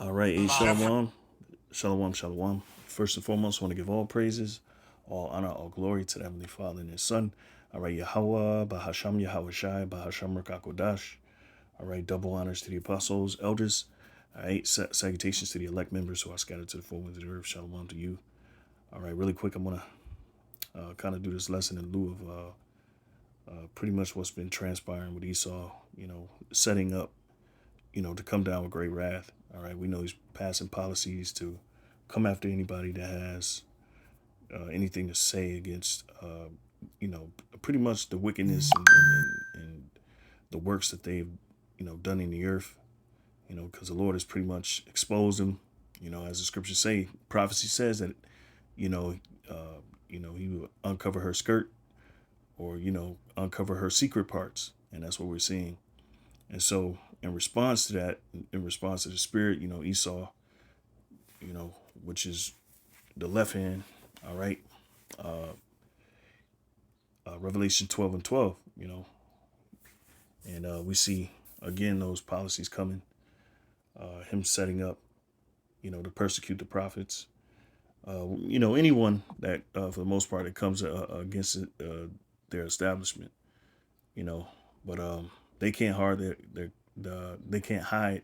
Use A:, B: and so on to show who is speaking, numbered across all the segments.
A: All right, Shalom. Shalom, shalom. First and foremost, I want to give all praises, all honor, all glory to the Heavenly Father and His Son. All right, Yahweh, Bahasham Yahweh Shai, Bahasham Rakakodash. All right, double honors to the apostles, elders. All right, salutations to the elect members who are scattered to the four winds of the earth. Shalom to you. All right, really quick, I'm going to kind of do this lesson in lieu of pretty much what's been transpiring with Esau, setting up to come down with great wrath. All right, we know he's passing policies to come after anybody that has anything to say against, pretty much the wickedness and the works that they've, done in the earth. Because the Lord has pretty much exposed them. As the scriptures say, prophecy says that, you know, he will uncover her skirt or uncover her secret parts, and that's what we're seeing. And so, in response to that, in response to the spirit, Esau, which is the left hand, all right, Revelation 12 and 12, and we see again those policies coming, him setting up, to persecute the prophets, anyone that, for the most part, it comes against their establishment, you know, but they can't hide they can't hide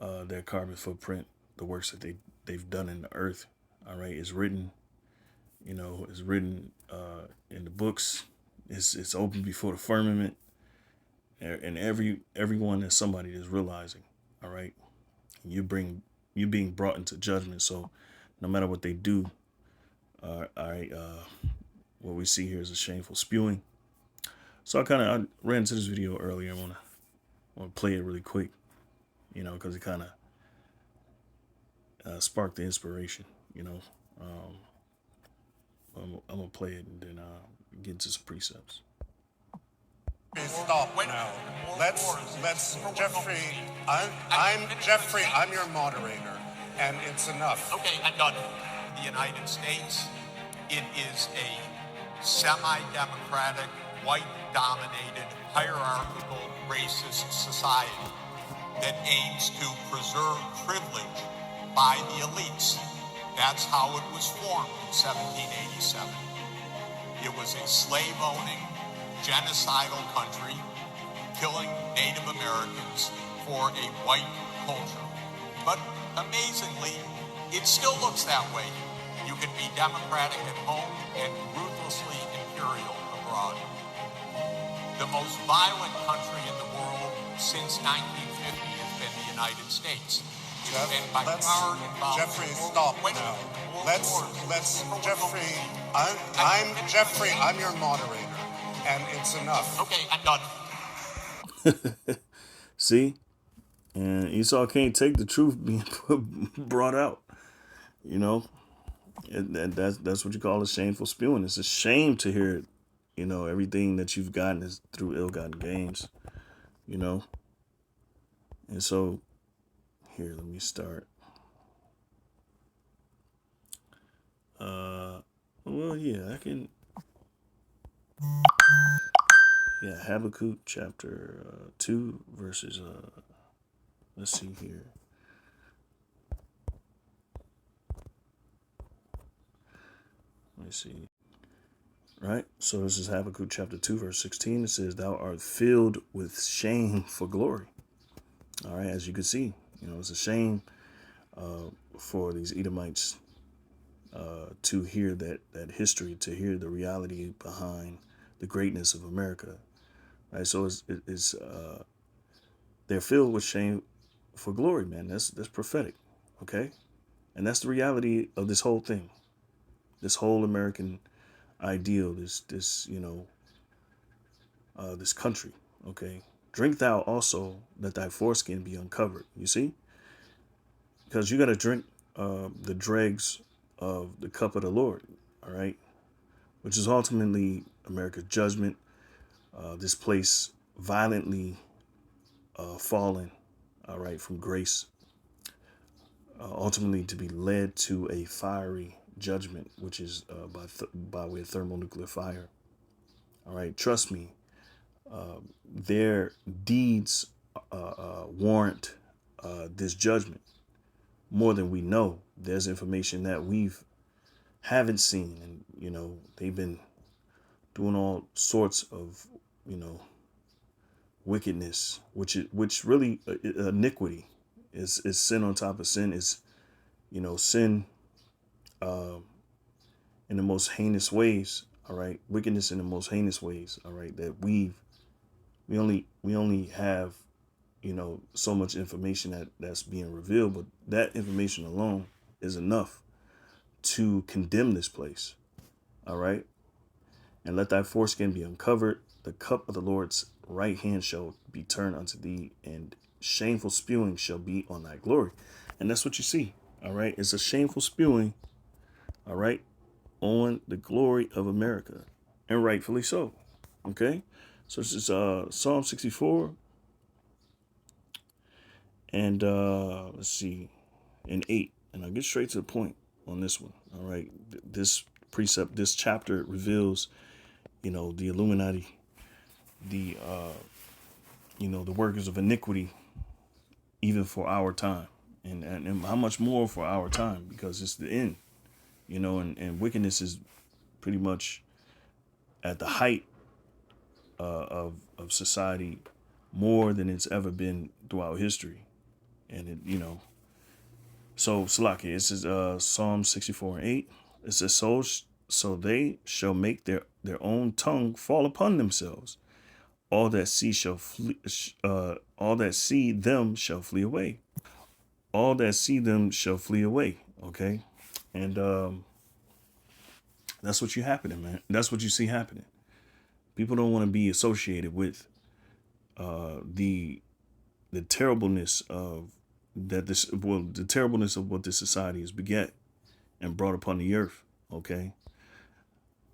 A: their carbon footprint, the works that they've done in the earth. All right, it's written, it's written in the books. It's open before the firmament, and everyone is somebody is realizing. All right, you being brought into judgment. So no matter what they do, all right, what we see here is a shameful spewing. So I ran into this video earlier. I want to play it really quick, because it kind of sparked the inspiration. I'm gonna play it and then get into some precepts.
B: Stop now. Let's Jeffrey. I'm Jeffrey. I'm your moderator, and it's enough.
C: Okay, I'm done. The United States, it is a semi-democratic, white-dominated, hierarchical, racist society that aims to preserve privilege by the elites. That's how it was formed in 1787. It was a slave-owning, genocidal country killing Native Americans for a white culture. But amazingly, it still looks that way. You can be democratic at home and ruthlessly imperial abroad. The most violent country in the world since 1950 has been the United States.
B: Jeffrey, stop now. Let's Jeffrey. I'm Jeffrey. I'm your moderator, and it's enough.
C: Okay, I'm done.
A: See, and Esau can't take the truth being brought out. That's what you call a shameful spewing. It's a shame to hear, everything that you've gotten is through ill-gotten gains. And so, here, let me start. Well, yeah, I can. Yeah, Habakkuk chapter 2 verses. Let's see here. Let me see. Right, so this is Habakkuk chapter 2 verse 16. It says, "Thou art filled with shame for glory." All right, as you can see, it's a shame for these Edomites to hear that history, to hear the reality behind the greatness of America. Right, so they're filled with shame for glory, man. That's prophetic, okay, and that's the reality of this whole thing, this whole American ideal, this this country. Okay, drink thou also that thy foreskin be uncovered. You see, because you got to drink the dregs of the cup of the Lord. All right, which is ultimately America's judgment. This place violently fallen, all right, from grace, ultimately to be led to a fiery judgment, which is by way of thermonuclear fire. All right, trust me, their deeds warrant this judgment. more than we know. There's information that we've haven't seen, and they've been doing all sorts of wickedness, which really iniquity is sin on top of sin, is sin in the most heinous ways. All right, wickedness in the most heinous ways. All right, that we only have so much information that's being revealed, but that information alone is enough to condemn this place. All right, and let thy foreskin be uncovered. The cup of the Lord's right hand shall be turned unto thee, and shameful spewing shall be on thy glory. And that's what you see. All right, it's a shameful spewing. All right, on the glory of America, and rightfully so. Okay, so this is Psalm 64, and let's see, and 8, and I'll get straight to the point on this one. All right, this precept, this chapter reveals, the Illuminati, the the workers of iniquity, even for our time, and how much more for our time, because it's the end, and wickedness is pretty much at the height of society, more than it's ever been throughout history. And so Salaki, it says Psalm 64 and 8. It says, so they shall make their own tongue fall upon themselves. All that see shall flee. All that see them shall flee away. All that see them shall flee away. Okay, and that's what you happening, man. That's what you see happening. People don't want to be associated with the terribleness of the terribleness of what this society has beget and brought upon the earth. Okay.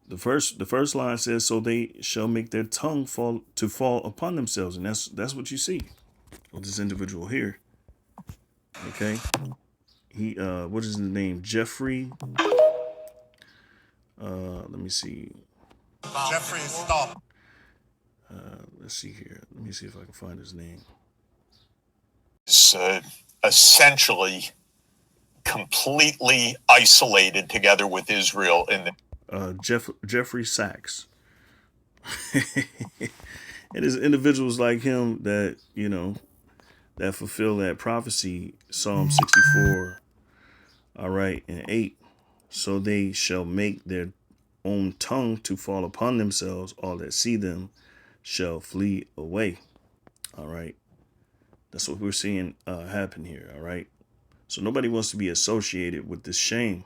A: The first line says, so they shall make their tongue fall upon themselves. And that's what you see with this individual here. Okay. He what is his name? Jeffrey. Let me see.
B: Jeffrey, stop.
A: Let's see here. Let me see if I can find his name.
C: Is essentially completely isolated together with Israel in the
A: Jeffrey Sachs. And it's individuals like him that that fulfill that prophecy, Psalm 64, all right, and 8. So they shall make their own tongue to fall upon themselves. All that see them shall flee away. All right. That's what we're seeing happen here. All right. So nobody wants to be associated with this shame.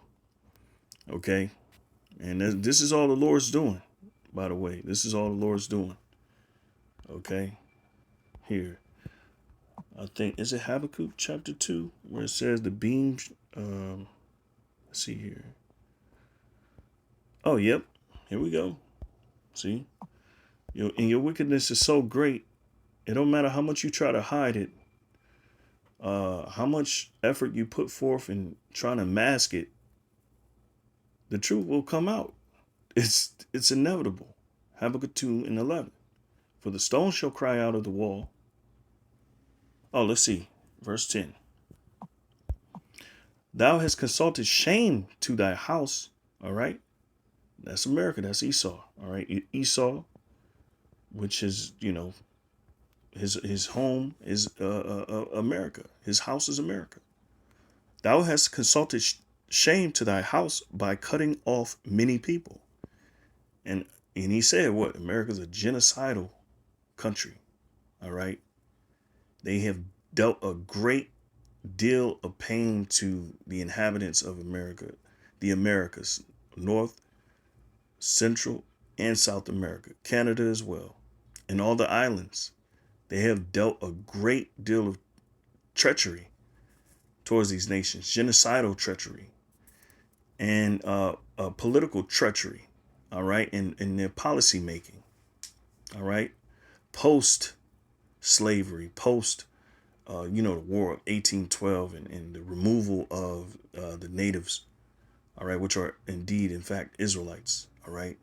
A: Okay. And this is all the Lord's doing, by the way. This is all the Lord's doing. Okay. Here. I think, is it Habakkuk chapter 2, where it says the beams, let's see here. Oh, yep. Here we go. See? And your wickedness is so great, it don't matter how much you try to hide it, how much effort you put forth in trying to mask it, the truth will come out. It's inevitable. Habakkuk 2 and 11. For the stone shall cry out of the wall. Oh, let's see. Verse 10. Thou hast consulted shame to thy house. All right. That's America. That's Esau. All right. Esau, which is, his home is America. His house is America. Thou hast consulted shame to thy house by cutting off many people. And he said, what? America's a genocidal country. All right. They have dealt a great deal of pain to the inhabitants of America, the Americas, North, Central, and South America, Canada as well, and all the islands. They have dealt a great deal of treachery towards these nations, genocidal treachery, and political treachery, all right, in their policy making, all right, post-slavery, the War of 1812 and the removal of the natives, all right, which are indeed, in fact, Israelites, all right.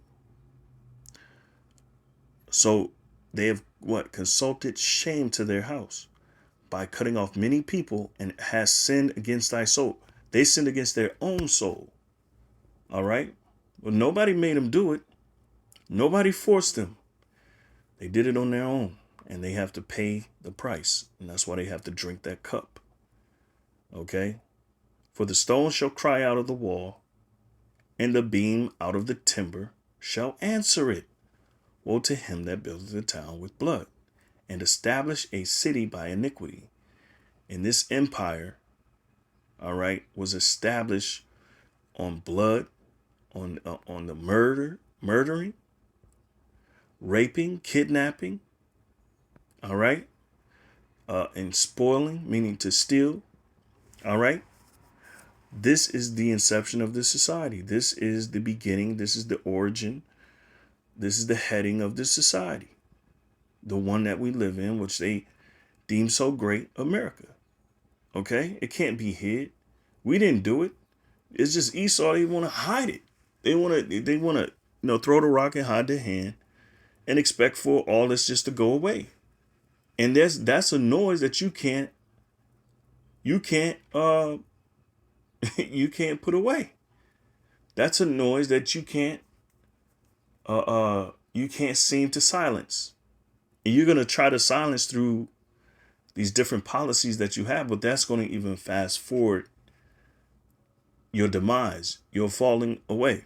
A: So they have consulted shame to their house by cutting off many people, and has sinned against thy soul. They sinned against their own soul. All right. Well, nobody made them do it. Nobody forced them. They did it on their own, and they have to pay the price. And that's why they have to drink that cup. Okay. For the stone shall cry out of the wall, and the beam out of the timber shall answer it. Woe to him that buildeth the town with blood, and establish a city by iniquity. And this empire, all right, was established on blood, on the murdering, raping, kidnapping, all right, and spoiling, meaning to steal, all right. This is the inception of this society. This is the beginning. This is the origin. This is the heading of this society, the one that we live in, which they deem so great, America. Okay, it can't be hid. We didn't do it. It's just Esau. They want to hide it. They want to, throw the rock and hide their hand, and expect for all this just to go away. And that's a noise that you can't you can't put away. That's a noise that you can't seem to silence. And you're going to try to silence through these different policies that you have, but that's going to even fast forward your demise, your falling away.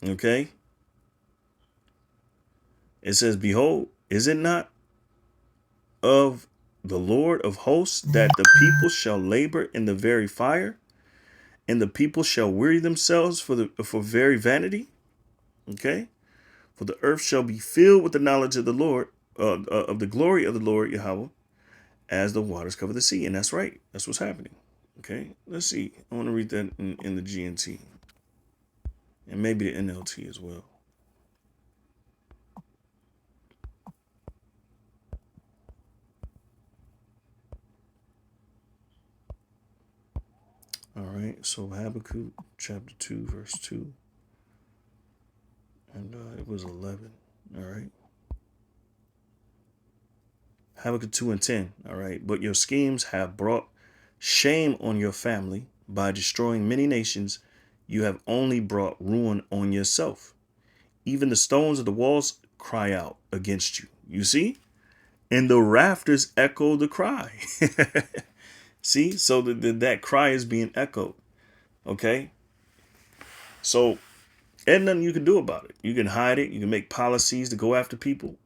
A: Okay? It says, behold, is it not of the Lord of hosts that the people shall labor in the very fire, and the people shall weary themselves for very vanity? Okay? For the earth shall be filled with the knowledge of the Lord, of the glory of the Lord Yahweh, as the waters cover the sea. And that's right. That's what's happening. Okay? Let's see. I want to read that in the GNT. And maybe the NLT as well. All right, so Habakkuk chapter 2, verse 2. And it was 11. All right. Habakkuk 2 and 10. All right. But your schemes have brought shame on your family. By destroying many nations, you have only brought ruin on yourself. Even the stones of the walls cry out against you. You see? And the rafters echo the cry. See? So that cry is being echoed. Okay? So there's nothing you can do about it. You can hide it. You can make policies to go after people.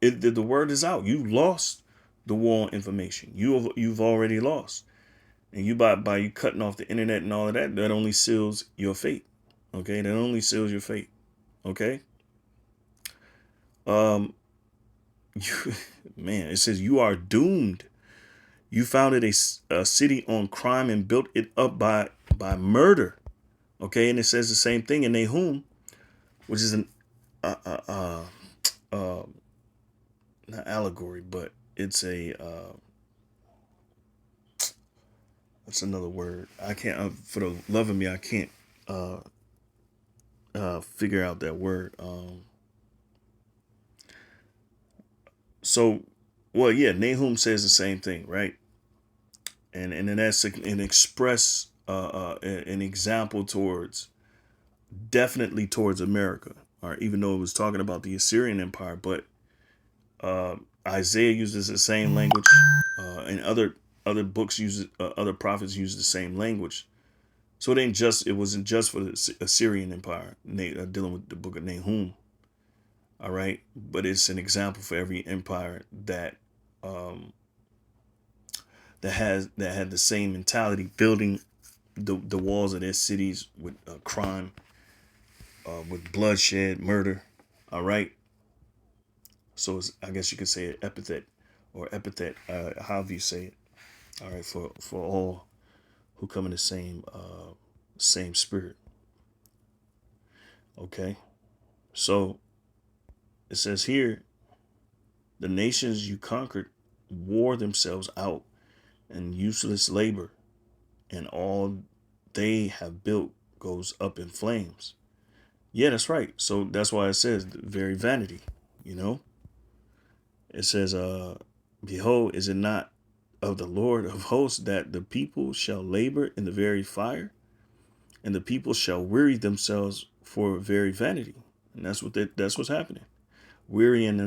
A: The word is out. You lost the war on information. You've already lost. And you by you cutting off the internet and all of that, that only seals your fate. Okay? That only seals your fate. Okay? Man, it says you are doomed. You founded a city on crime and built it up by murder. Okay, and it says the same thing in Nahum, which is an not allegory, but it's that's another word. I can't for the love of me, I can't figure out that word. So, well, yeah, Nahum says the same thing, right? And then that's an express, an example definitely towards America, or even though it was talking about the Assyrian Empire, but Isaiah uses the same language, and other books other prophets use the same language. So it wasn't just for the Assyrian Empire, dealing with the book of Nahum. All right, but it's an example for every empire that had the same mentality, building the walls of their cities with crime, with bloodshed, murder. All right. So I guess you could say an epithet, however you say it. All right, for all who come in the same spirit. Okay, so it says here, the nations you conquered wore themselves out in useless labor, and all they have built goes up in flames. Yeah, that's right. So that's why it says very vanity, It says, behold, is it not of the Lord of hosts, that the people shall labor in the very fire, and the people shall weary themselves for very vanity. And that's what's happening. Wearying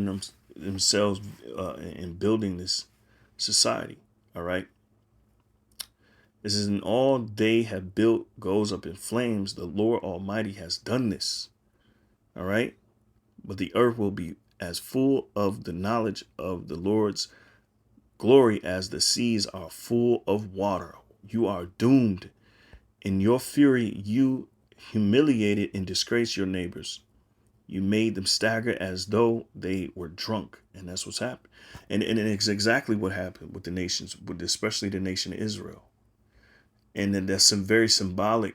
A: themselves in building this society. All right. This is, an all they have built goes up in flames. The Lord Almighty has done this. All right. But the earth will be as full of the knowledge of the Lord's glory as the seas are full of water. You are doomed. In your fury, you humiliated and disgraced your neighbors. You made them stagger as though they were drunk. And that's what's happened. And it's exactly what happened with the nations, with especially the nation of Israel. And then that's some very symbolic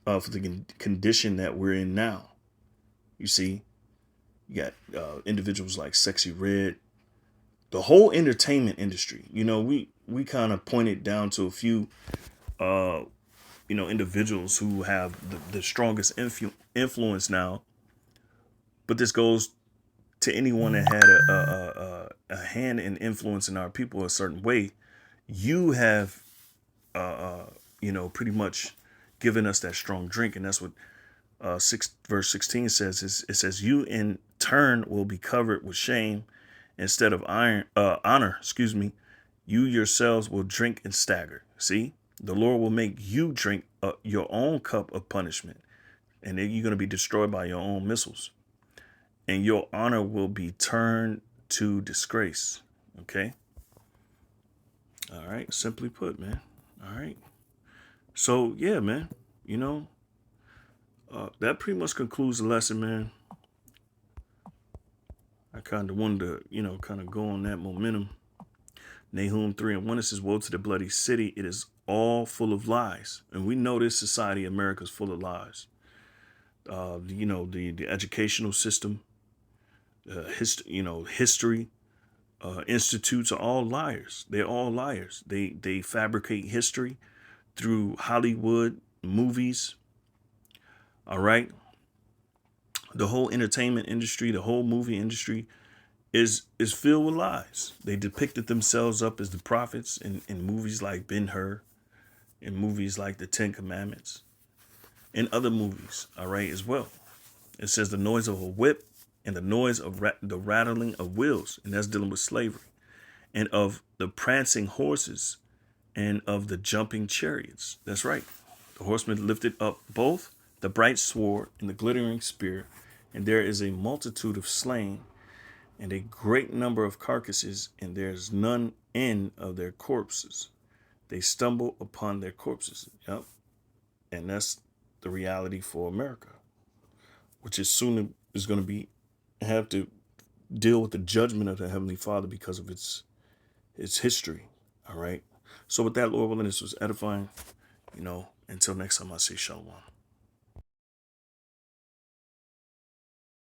A: of the condition that we're in now. You see, you got individuals like Sexy Red, the whole entertainment industry. You know, we kind of pointed down to a few, individuals who have the strongest influence now. But this goes to anyone that had a hand in influencing our people a certain way. You have, pretty much given us that strong drink. And that's what verse 16 says. It says, you in turn will be covered with shame instead of honor. You yourselves will drink and stagger. See, the Lord will make you drink your own cup of punishment. And then you're going to be destroyed by your own missiles. And your honor will be turned to disgrace. Okay. All right. Simply put, man. All right. So, yeah, man, that pretty much concludes the lesson, man. I kind of wanted to, kind of go on that momentum. Nahum 3:1, it says, woe to the bloody city. It is all full of lies. And we know this society, America, is full of lies. The educational system, history, institutes are all liars. They're all liars. They fabricate history through Hollywood movies. All right. The whole entertainment industry, the whole movie industry is filled with lies. They depicted themselves up as the prophets in movies like Ben-Hur, in movies like The Ten Commandments, and other movies, all right, as well. It says the noise of a whip and the noise of the rattling of wheels, and that's dealing with slavery, and of the prancing horses and of the jumping chariots. That's right. The horsemen lifted up both the bright sword and the glittering spear, and there is a multitude of slain and a great number of carcasses, and there's none end of their corpses. They stumble upon their corpses. Yep. And that's the reality for America, which is soon is going to have to deal with the judgment of the Heavenly Father because of its history. All right. So with that, Lord willing, this was edifying. Until next time, I say shalom.